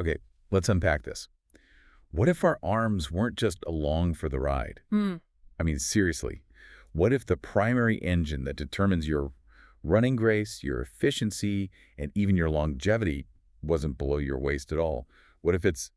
Okay, let's unpack this. What if our arms weren't just along for the ride? Hmm. I mean, seriously, what if the primary engine that determines your running grace, your efficiency, and even your longevity wasn't below your waist at all? What if it's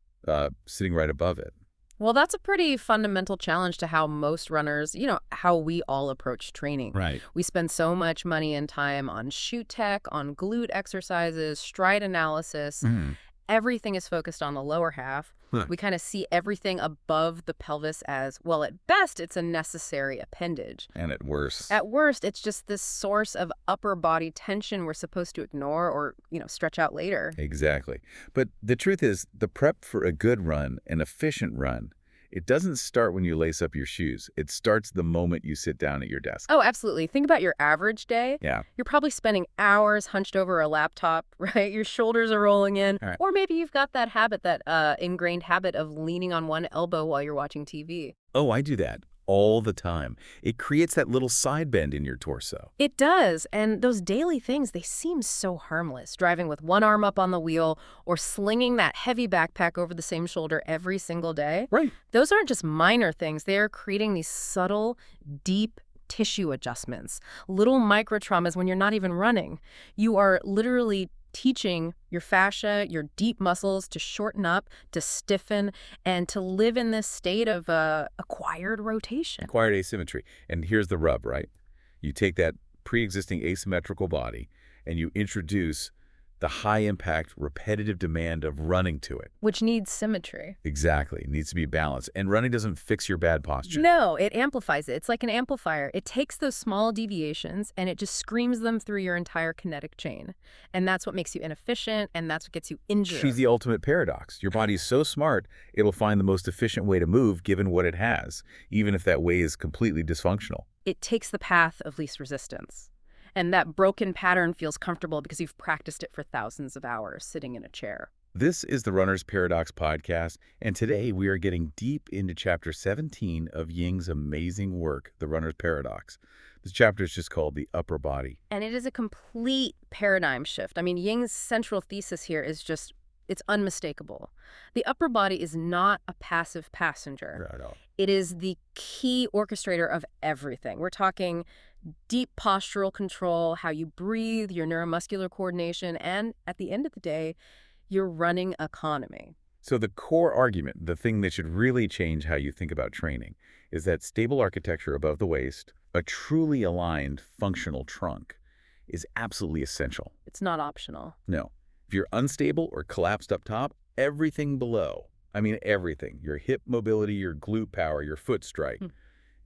sitting right above it? Well, that's a pretty fundamental challenge to how most runners, how we all approach training. Right. We spend so much money and time on shoe tech, on glute exercises, stride analysis. Mm. Everything is focused on the lower half. Huh. We kind of see everything above the pelvis as, well, at best, it's a necessary appendage. And at worst. At worst, it's just this source of upper body tension we're supposed to ignore or, stretch out later. Exactly. But the truth is, the prep for a good run, an efficient run, it doesn't start when you lace up your shoes. It starts the moment you sit down at your desk. Oh, absolutely. Think about your average day. Yeah. You're probably spending hours hunched over a laptop, right? Your shoulders are rolling in. All right. Or maybe you've got that habit, that ingrained habit of leaning on one elbow while you're watching TV. Oh, I do that all the time. It creates that little side bend in your torso. It does. And those daily things, they seem so harmless. Driving with one arm up on the wheel or slinging that heavy backpack over the same shoulder every single day. Right. Those aren't just minor things. They are creating these subtle, deep tissue adjustments, little micro traumas when you're not even running. You are literally teaching your fascia, your deep muscles to shorten up, to stiffen, and to live in this state of acquired rotation. Acquired asymmetry. And here's the rub, right? You take that pre-existing asymmetrical body and you introduce the high-impact, repetitive demand of running to it. Which needs symmetry. Exactly. It needs to be balanced. And running doesn't fix your bad posture. No, it amplifies it. It's like an amplifier. It takes those small deviations and it just screams them through your entire kinetic chain. And that's what makes you inefficient, and that's what gets you injured. She's the ultimate paradox. Your body's so smart, it'll find the most efficient way to move given what it has, even if that way is completely dysfunctional. It takes the path of least resistance. And that broken pattern feels comfortable because you've practiced it for thousands of hours sitting in a chair. This is the Runner's Paradox podcast, and today we are getting deep into Chapter 17 of Ying's amazing work, The Runner's Paradox. This chapter is just called The Upper Body. And it is a complete paradigm shift. I mean, Ying's central thesis here is just, it's unmistakable. The upper body is not a passive passenger. Right on. It is the key orchestrator of everything. We're talking deep postural control, how you breathe, your neuromuscular coordination, and at the end of the day, your running economy. So the core argument, the thing that should really change how you think about training, is that stable architecture above the waist, a truly aligned functional trunk, is absolutely essential. It's not optional. No. If you're unstable or collapsed up top, everything below, I mean everything, your hip mobility, your glute power, your foot strike,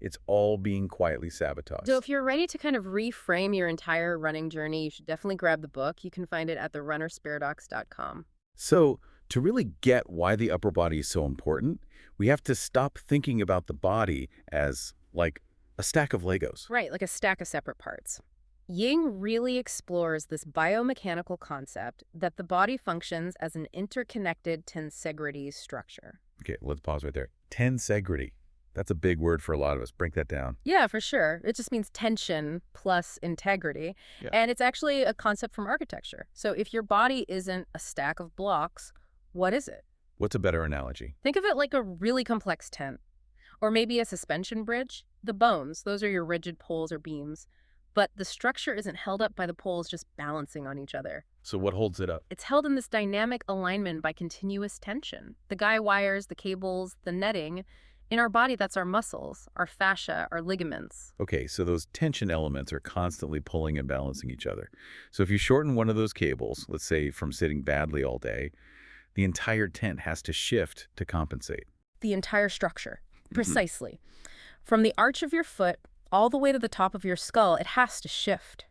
it's all being quietly sabotaged. So if you're ready to kind of reframe your entire running journey, you should definitely grab the book. You can find it at therunnersparadox.com. So to really get why the upper body is so important, we have to stop thinking about the body as like a stack of Legos. Right, like a stack of separate parts. Ying really explores this biomechanical concept that the body functions as an interconnected tensegrity structure. Okay, let's pause right there. Tensegrity. That's a big word for a lot of us. Break that down. Yeah, for sure. It just means tension plus integrity. Yeah. And it's actually a concept from architecture. So if your body isn't a stack of blocks, what is it? What's a better analogy? Think of it like a really complex tent. Or maybe a suspension bridge. The bones, those are your rigid poles or beams. But the structure isn't held up by the poles just balancing on each other. So what holds it up? It's held in this dynamic alignment by continuous tension. The guy wires, the cables, the netting. In our body, that's our muscles, our fascia, our ligaments. Okay, so those tension elements are constantly pulling and balancing each other. So if you shorten one of those cables, let's say from sitting badly all day, the entire tent has to shift to compensate. The entire structure, precisely. From the arch of your foot all the way to the top of your skull, it has to shift.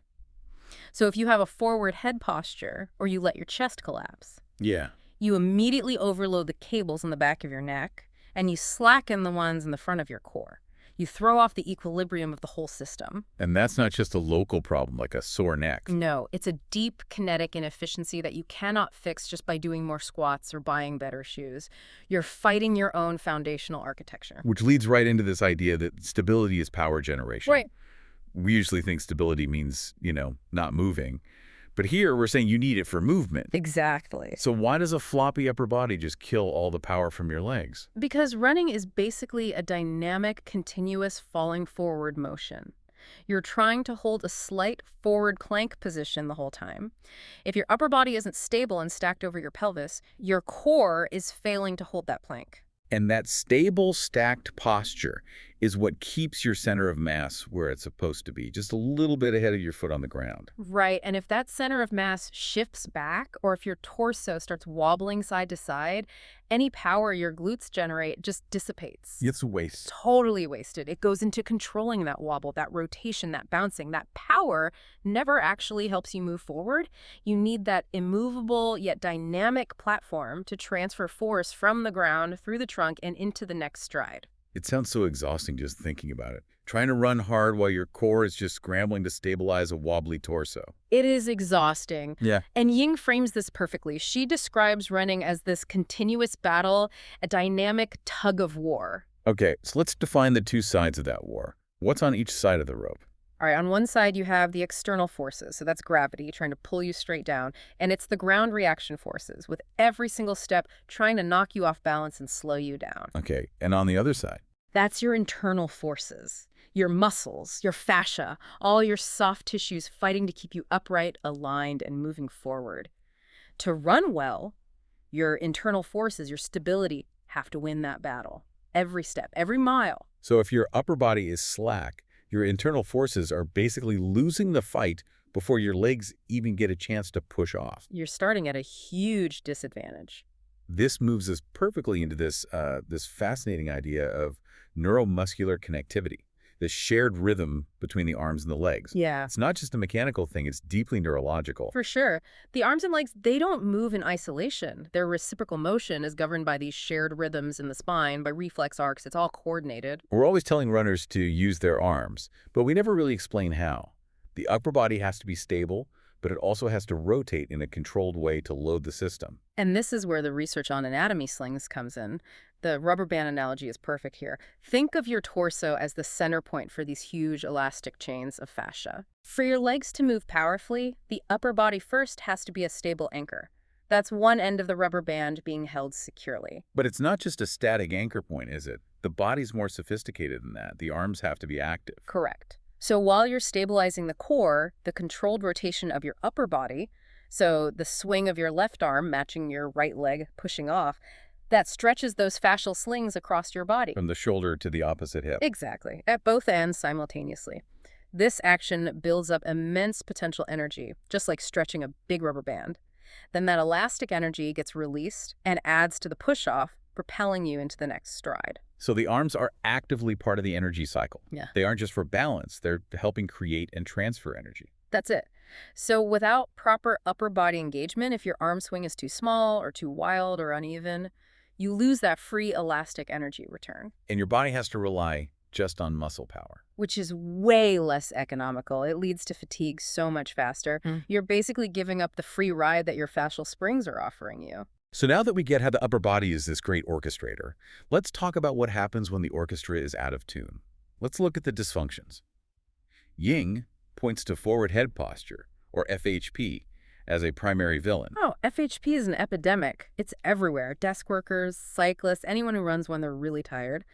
So if you have a forward head posture or you let your chest collapse, Yeah. you immediately overload the cables in the back of your neck and you slacken the ones in the front of your core. You throw off the equilibrium of the whole system. And that's not just a local problem like a sore neck. No, it's a deep kinetic inefficiency that you cannot fix just by doing more squats or buying better shoes. You're fighting your own foundational architecture. Which leads right into this idea that stability is power generation. Right. We usually think stability means, not moving. But here we're saying you need it for movement. Exactly. So why does a floppy upper body just kill all the power from your legs? Because running is basically a dynamic, continuous falling forward motion. You're trying to hold a slight forward plank position the whole time. If your upper body isn't stable and stacked over your pelvis, your core is failing to hold that plank. And that stable, stacked posture is what keeps your center of mass where it's supposed to be, just a little bit ahead of your foot on the ground. Right, and if that center of mass shifts back, or if your torso starts wobbling side to side, any power your glutes generate just dissipates. It's a waste. Totally wasted. It goes into controlling that wobble, that rotation, that bouncing. That power never actually helps you move forward. You need that immovable yet dynamic platform to transfer force from the ground through the trunk and into the next stride. It sounds so exhausting just thinking about it. Trying to run hard while your core is just scrambling to stabilize a wobbly torso. It is exhausting. Yeah. And Ying frames this perfectly. She describes running as this continuous battle, a dynamic tug of war. Okay, so let's define the two sides of that war. What's on each side of the rope? All right, on one side you have the external forces, so that's gravity trying to pull you straight down, and it's the ground reaction forces, with every single step trying to knock you off balance and slow you down. Okay, and on the other side? That's your internal forces, your muscles, your fascia, all your soft tissues fighting to keep you upright, aligned, and moving forward. To run well, your internal forces, your stability, have to win that battle. Every step, every mile. So if your upper body is slack, your internal forces are basically losing the fight before your legs even get a chance to push off. You're starting at a huge disadvantage. This moves us perfectly into this fascinating idea of neuromuscular connectivity, the shared rhythm between the arms and the legs. Yeah. It's not just a mechanical thing, it's deeply neurological. For sure. The arms and legs, they don't move in isolation. Their reciprocal motion is governed by these shared rhythms in the spine, by reflex arcs. It's all coordinated. We're always telling runners to use their arms, but we never really explain how. The upper body has to be stable, but it also has to rotate in a controlled way to load the system. And this is where the research on anatomy slings comes in. The rubber band analogy is perfect here. Think of your torso as the center point for these huge elastic chains of fascia. For your legs to move powerfully, the upper body first has to be a stable anchor. That's one end of the rubber band being held securely. But it's not just a static anchor point, is it? The body's more sophisticated than that. The arms have to be active. Correct. So while you're stabilizing the core, the controlled rotation of your upper body, so the swing of your left arm matching your right leg pushing off, that stretches those fascial slings across your body. From the shoulder to the opposite hip. Exactly, at both ends simultaneously. This action builds up immense potential energy, just like stretching a big rubber band. Then that elastic energy gets released and adds to the push-off, propelling you into the next stride. So the arms are actively part of the energy cycle. Yeah. They aren't just for balance, they're helping create and transfer energy. That's it. So without proper upper body engagement, if your arm swing is too small or too wild or uneven, you lose that free elastic energy return. And your body has to rely just on muscle power. Which is way less economical. It leads to fatigue so much faster. You're basically giving up the free ride that your fascial springs are offering you. So now that we get how the upper body is this great orchestrator, let's talk about what happens when the orchestra is out of tune. Let's look at the dysfunctions. Ying points to forward head posture, or FHP, as a primary villain. Oh, FHP is an epidemic. It's everywhere. Desk workers, cyclists, anyone who runs when they're really tired.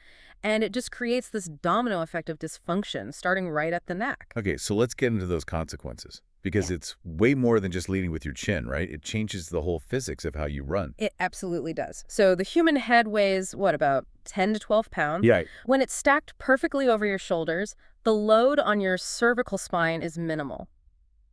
And it just creates this domino effect of dysfunction, starting right at the neck. Okay, so let's get into those consequences. Because it's way more than just leading with your chin, right? It changes the whole physics of how you run. It absolutely does. So the human head weighs, what, about 10 to 12 pounds? Yeah. When it's stacked perfectly over your shoulders, the load on your cervical spine is minimal.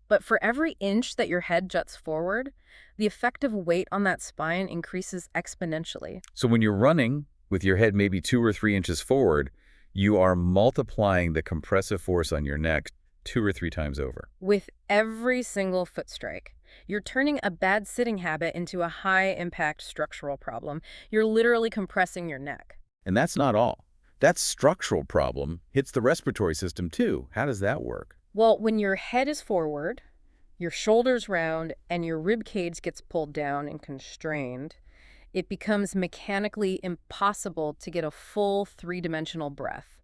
But for every inch that your head juts forward, the effective weight on that spine increases exponentially. So when you're running with your head maybe 2 or 3 inches forward, you are multiplying the compressive force on your neck 2 or 3 times over. With every single foot strike, you're turning a bad sitting habit into a high-impact structural problem. You're literally compressing your neck. And that's not all. That structural problem hits the respiratory system too. How does that work? Well, when your head is forward, your shoulders round, and your rib cage gets pulled down and constrained, it becomes mechanically impossible to get a full 3-dimensional breath.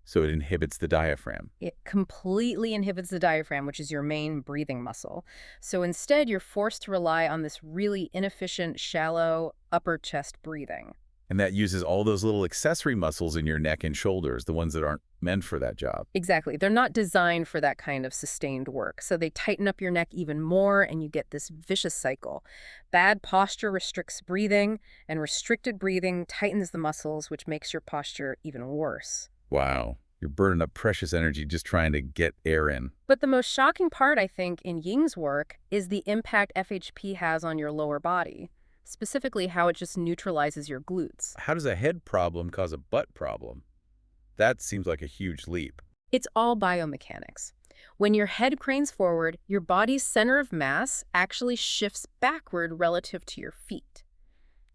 So it inhibits the diaphragm. It completely inhibits the diaphragm, which is your main breathing muscle. So instead, you're forced to rely on this really inefficient, shallow upper chest breathing. And that uses all those little accessory muscles in your neck and shoulders, the ones that aren't meant for that job. Exactly. They're not designed for that kind of sustained work. So they tighten up your neck even more, and you get this vicious cycle. Bad posture restricts breathing, and restricted breathing tightens the muscles, which makes your posture even worse. Wow. You're burning up precious energy just trying to get air in. But the most shocking part, I think, in Ying's work is the impact FHP has on your lower body, specifically how it just neutralizes your glutes. How does a head problem cause a butt problem? That seems like a huge leap. It's all biomechanics. When your head cranes forward, your body's center of mass actually shifts backward relative to your feet.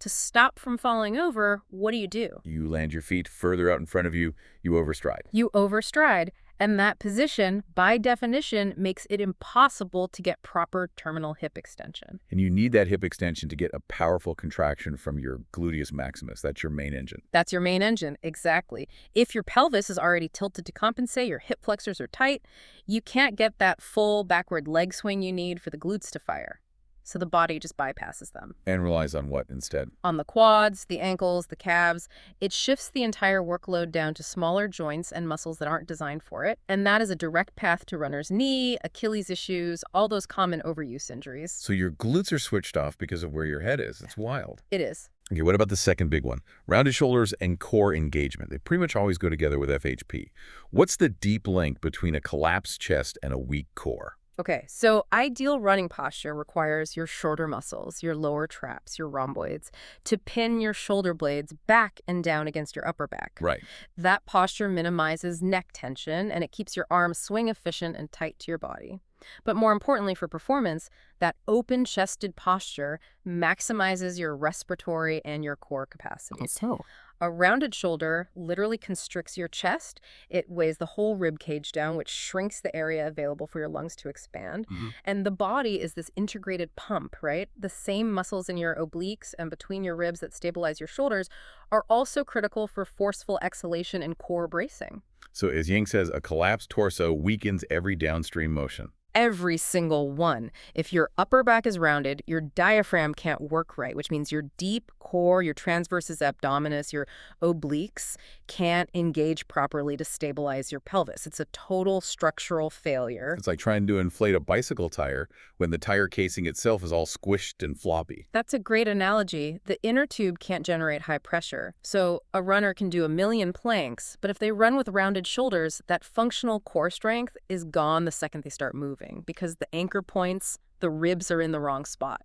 To stop from falling over, what do? You land your feet further out in front of you, you overstride. You overstride, and that position, by definition, makes it impossible to get proper terminal hip extension. And you need that hip extension to get a powerful contraction from your gluteus maximus. That's your main engine. That's your main engine, exactly. If your pelvis is already tilted to compensate, your hip flexors are tight, you can't get that full backward leg swing you need for the glutes to fire. So the body just bypasses them. And relies on what instead? On the quads, the ankles, the calves, it shifts the entire workload down to smaller joints and muscles that aren't designed for it. And that is a direct path to runner's knee, Achilles issues, all those common overuse injuries. So your glutes are switched off because of where your head is. It's wild. It is. Okay, what about the second big one? Rounded shoulders and core engagement. They pretty much always go together with FHP. What's the deep link between a collapsed chest and a weak core? Okay, so ideal running posture requires your shoulder muscles, your lower traps, your rhomboids, to pin your shoulder blades back and down against your upper back. Right. That posture minimizes neck tension, and it keeps your arms swing efficient and tight to your body. But more importantly for performance, that open-chested posture maximizes your respiratory and your core capacities. So? A rounded shoulder literally constricts your chest. It weighs the whole rib cage down, which shrinks the area available for your lungs to expand. And the body is this integrated pump, right? The same muscles in your obliques and between your ribs that stabilize your shoulders are also critical for forceful exhalation and core bracing. So as Ying says, a collapsed torso weakens every downstream motion. Every single one. If your upper back is rounded, your diaphragm can't work right, which means your deep core, your transversus abdominis, your obliques can't engage properly to stabilize your pelvis. It's a total structural failure. It's like trying to inflate a bicycle tire when the tire casing itself is all squished and floppy. That's a great analogy. The inner tube can't generate high pressure, so a runner can do a million planks, but if they run with rounded shoulders, that functional core strength is gone the second they start moving, because the anchor points, the ribs are in the wrong spot.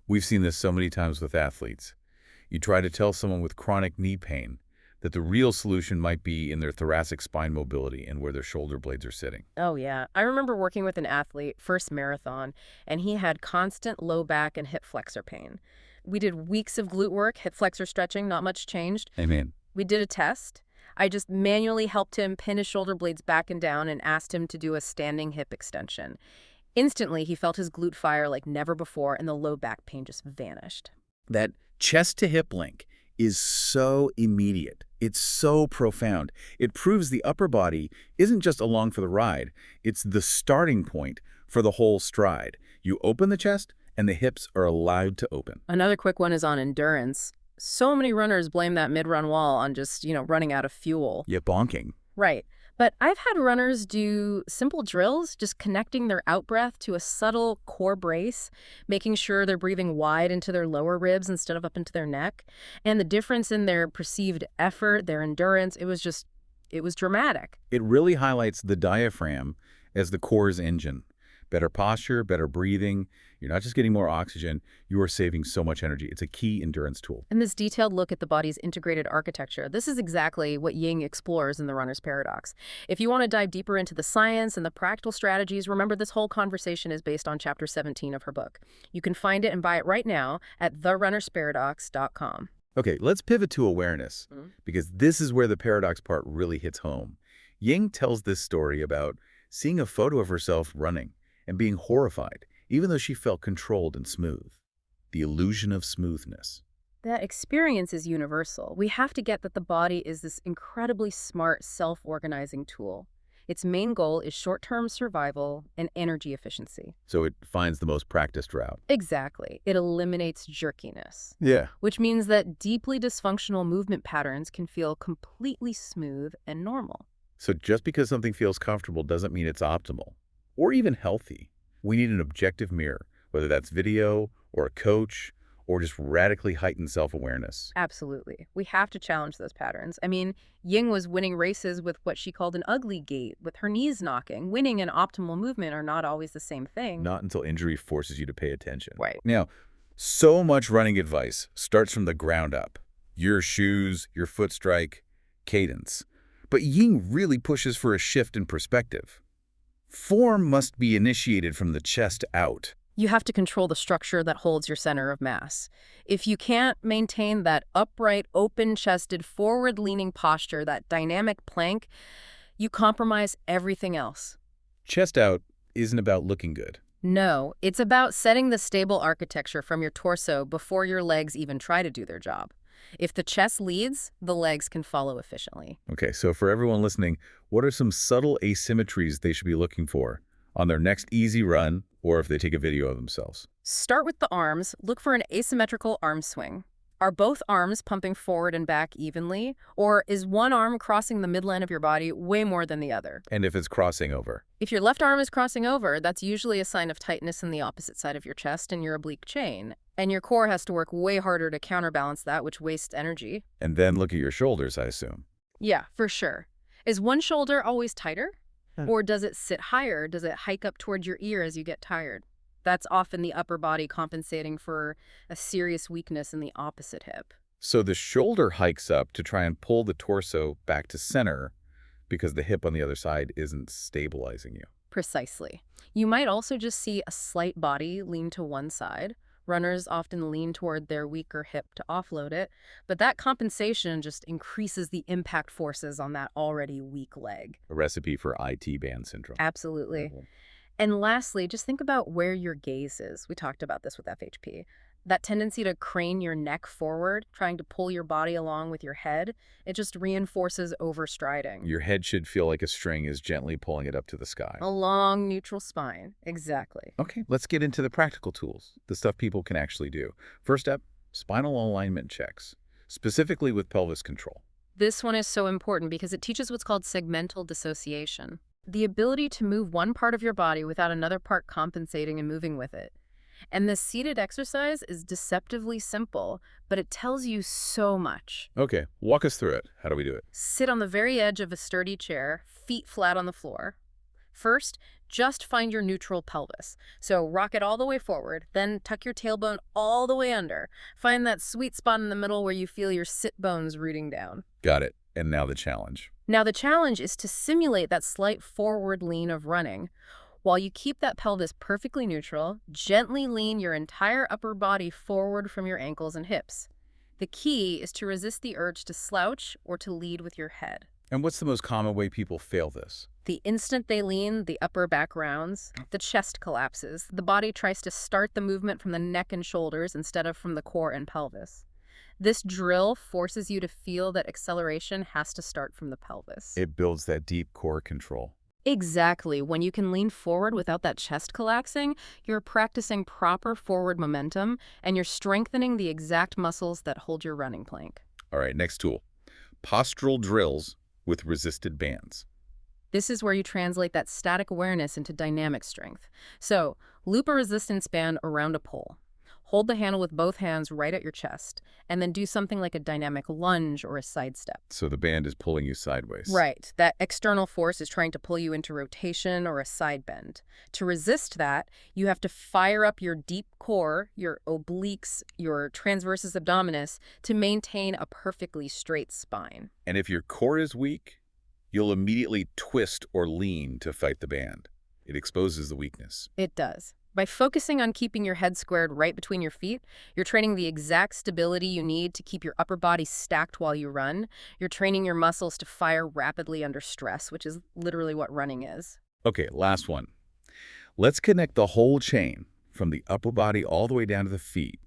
We've seen this so many times with athletes. You try to tell someone with chronic knee pain that the real solution might be in their thoracic spine mobility and where their shoulder blades are sitting. Oh, yeah. I remember working with an athlete, first marathon, and he had constant low back and hip flexor pain. We did weeks of glute work, hip flexor stretching, not much changed. Amen. We did a test. I just manually helped him pin his shoulder blades back and down and asked him to do a standing hip extension. Instantly, he felt his glute fire like never before, and the low back pain just vanished. That chest-to-hip link is so immediate. It's so profound. It proves the upper body isn't just along for the ride. It's the starting point for the whole stride. You open the chest, and the hips are allowed to open. Another quick one is on endurance. So many runners blame that mid-run wall on just, running out of fuel. Yeah, bonking. Right. But I've had runners do simple drills, just connecting their out-breath to a subtle core brace, making sure they're breathing wide into their lower ribs instead of up into their neck. And the difference in their perceived effort, their endurance, it was dramatic. It really highlights the diaphragm as the core's engine. Better posture, better breathing. You're not just getting more oxygen, you are saving so much energy. It's a key endurance tool. And this detailed look at the body's integrated architecture, this is exactly what Ying explores in The Runner's Paradox. If you want to dive deeper into the science and the practical strategies, remember this whole conversation is based on chapter 17 of her book. You can find it and buy it right now at therunnersparadox.com. Okay, let's pivot to awareness, because this is where the paradox part really hits home. Ying tells this story about seeing a photo of herself running and being horrified, even though she felt controlled and smooth. The illusion of smoothness. That experience is universal. We have to get that the body is this incredibly smart, self-organizing tool. Its main goal is short-term survival and energy efficiency. So it finds the most practiced route. Exactly. It eliminates jerkiness, Yeah. which means that deeply dysfunctional movement patterns can feel completely smooth and normal. So just because something feels comfortable doesn't mean it's optimal or even healthy. We need an objective mirror, whether that's video or a coach or just radically heightened self-awareness. Absolutely. We have to challenge those patterns. I mean, Ying was winning races with what she called an ugly gait, with her knees knocking. Winning and optimal movement are not always the same thing. Not until injury forces you to pay attention. Right. Now, so much running advice starts from the ground up. Your shoes, your foot strike, cadence. But Ying really pushes for a shift in perspective. Form must be initiated from the chest out. You have to control the structure that holds your center of mass. If you can't maintain that upright, open-chested, forward-leaning posture, that dynamic plank, you compromise everything else. Chest out isn't about looking good. No, it's about setting the stable architecture from your torso before your legs even try to do their job. If the chest leads, the legs can follow efficiently. Okay, so for everyone listening, what are some subtle asymmetries they should be looking for on their next easy run or if they take a video of themselves? Start with the arms. Look for an asymmetrical arm swing. Are both arms pumping forward and back evenly, or is one arm crossing the midline of your body way more than the other? And if it's crossing over? If your left arm is crossing over, that's usually a sign of tightness in the opposite side of your chest and your oblique chain. And your core has to work way harder to counterbalance that, which wastes energy. And then look at your shoulders, I assume. Yeah, for sure. Is one shoulder always tighter? Or does it sit higher? Does it hike up toward your ear as you get tired? That's often the upper body compensating for a serious weakness in the opposite hip. So the shoulder hikes up to try and pull the torso back to center because the hip on the other side isn't stabilizing you. Precisely. You might also just see a slight body lean to one side. Runners often lean toward their weaker hip to offload it, but that compensation just increases the impact forces on that already weak leg. A recipe for IT band syndrome. Absolutely. Mhm. And lastly, just think about where your gaze is. We talked about this with FHP. That tendency to crane your neck forward, trying to pull your body along with your head, it just reinforces overstriding. Your head should feel like a string is gently pulling it up to the sky. A long neutral spine. Exactly. Okay, let's get into the practical tools, the stuff people can actually do. First up, spinal alignment checks, specifically with pelvis control. This one is so important because it teaches what's called segmental dissociation. The ability to move one part of your body without another part compensating and moving with it. And this seated exercise is deceptively simple, but it tells you so much. Okay, walk us through it. How do we do it? Sit on the very edge of a sturdy chair, feet flat on the floor. First, just find your neutral pelvis. So rock it all the way forward, then tuck your tailbone all the way under. Find that sweet spot in the middle where you feel your sit bones rooting down. Got it. And now the challenge. Now the challenge is to simulate that slight forward lean of running. While you keep that pelvis perfectly neutral, gently lean your entire upper body forward from your ankles and hips. The key is to resist the urge to slouch or to lead with your head. And what's the most common way people fail this? The instant they lean, the upper back rounds, the chest collapses. The body tries to start the movement from the neck and shoulders instead of from the core and pelvis. This drill forces you to feel that acceleration has to start from the pelvis. It builds that deep core control. Exactly. When you can lean forward without that chest collapsing, you're practicing proper forward momentum and you're strengthening the exact muscles that hold your running plank. All right, next tool. Postural drills with resisted bands. This is where you translate that static awareness into dynamic strength. So, loop a resistance band around a pole. Hold the handle with both hands right at your chest, and then do something like a dynamic lunge or a sidestep. So the band is pulling you sideways. Right. That external force is trying to pull you into rotation or a side bend. To resist that, you have to fire up your deep core, your obliques, your transversus abdominis, to maintain a perfectly straight spine. And if your core is weak, you'll immediately twist or lean to fight the band. It exposes the weakness. It does. By focusing on keeping your head squared right between your feet, you're training the exact stability you need to keep your upper body stacked while you run. You're training your muscles to fire rapidly under stress, which is literally what running is. Okay, last one. Let's connect the whole chain from the upper body all the way down to the feet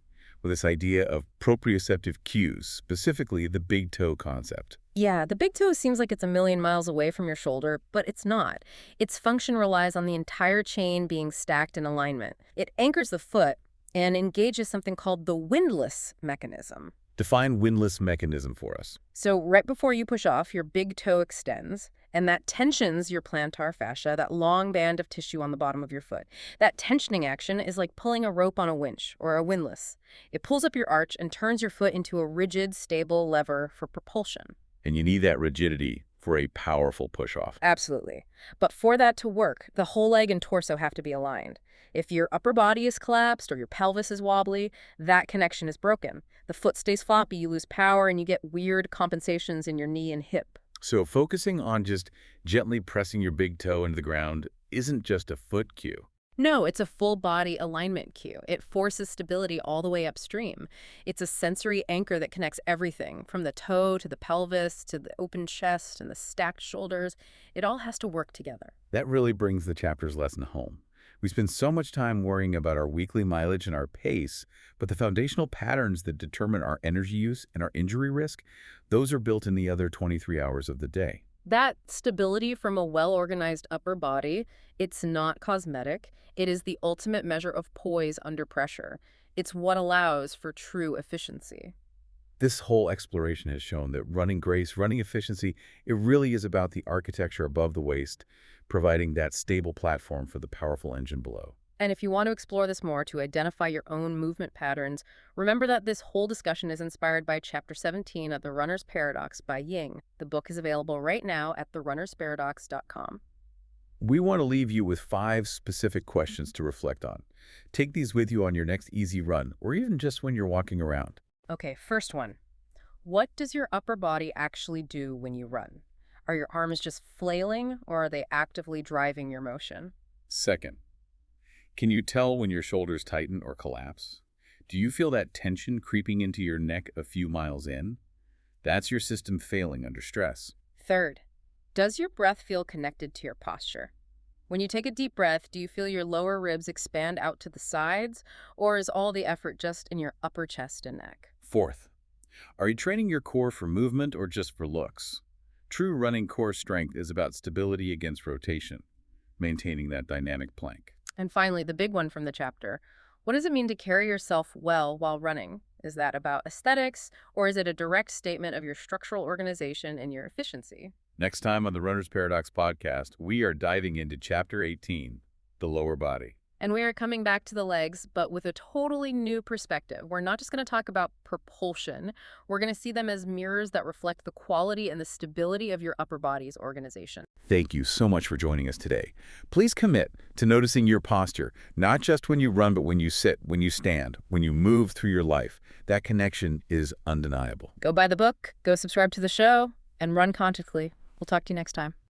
with this idea of proprioceptive cues, specifically the big toe concept. Yeah, the big toe seems like it's a million miles away from your shoulder, but it's not. Its function relies on the entire chain being stacked in alignment. It anchors the foot and engages something called the windlass mechanism. Define windlass mechanism for us. So right before you push off, your big toe extends, and that tensions your plantar fascia, that long band of tissue on the bottom of your foot. That tensioning action is like pulling a rope on a winch or a windlass. It pulls up your arch and turns your foot into a rigid, stable lever for propulsion. And you need that rigidity for a powerful push-off. Absolutely. But for that to work, the whole leg and torso have to be aligned. If your upper body is collapsed or your pelvis is wobbly, that connection is broken. The foot stays floppy, you lose power, and you get weird compensations in your knee and hip. So focusing on just gently pressing your big toe into the ground isn't just a foot cue. No, it's a full body alignment cue. It forces stability all the way upstream. It's a sensory anchor that connects everything, from the toe to the pelvis to the open chest and the stacked shoulders. It all has to work together. That really brings the chapter's lesson home. We spend so much time worrying about our weekly mileage and our pace, but the foundational patterns that determine our energy use and our injury risk, those are built in the other 23 hours of the day. That stability from a well-organized upper body, it's not cosmetic. It is the ultimate measure of poise under pressure. It's what allows for true efficiency. This whole exploration has shown that running grace, running efficiency, it really is about the architecture above the waist, providing that stable platform for the powerful engine below. And if you want to explore this more to identify your own movement patterns, remember that this whole discussion is inspired by Chapter 17 of The Runner's Paradox by Ying. The book is available right now at therunnersparadox.com. We want to leave you with 5 specific questions to reflect on. Take these with you on your next easy run, or even just when you're walking around. Okay, first one. What does your upper body actually do when you run? Are your arms just flailing, or are they actively driving your motion? Second, can you tell when your shoulders tighten or collapse? Do you feel that tension creeping into your neck a few miles in? That's your system failing under stress. Third, does your breath feel connected to your posture? When you take a deep breath, do you feel your lower ribs expand out to the sides, or is all the effort just in your upper chest and neck? Fourth, are you training your core for movement or just for looks? True running core strength is about stability against rotation, maintaining that dynamic plank. And finally, the big one from the chapter. What does it mean to carry yourself well while running? Is that about aesthetics, or is it a direct statement of your structural organization and your efficiency? Next time on the Runner's Paradox podcast, we are diving into Chapter 18, the lower body. And we are coming back to the legs, but with a totally new perspective. We're not just going to talk about propulsion. We're going to see them as mirrors that reflect the quality and the stability of your upper body's organization. Thank you so much for joining us today. Please commit to noticing your posture, not just when you run, but when you sit, when you stand, when you move through your life. That connection is undeniable. Go buy the book, go subscribe to the show, and run consciously. We'll talk to you next time.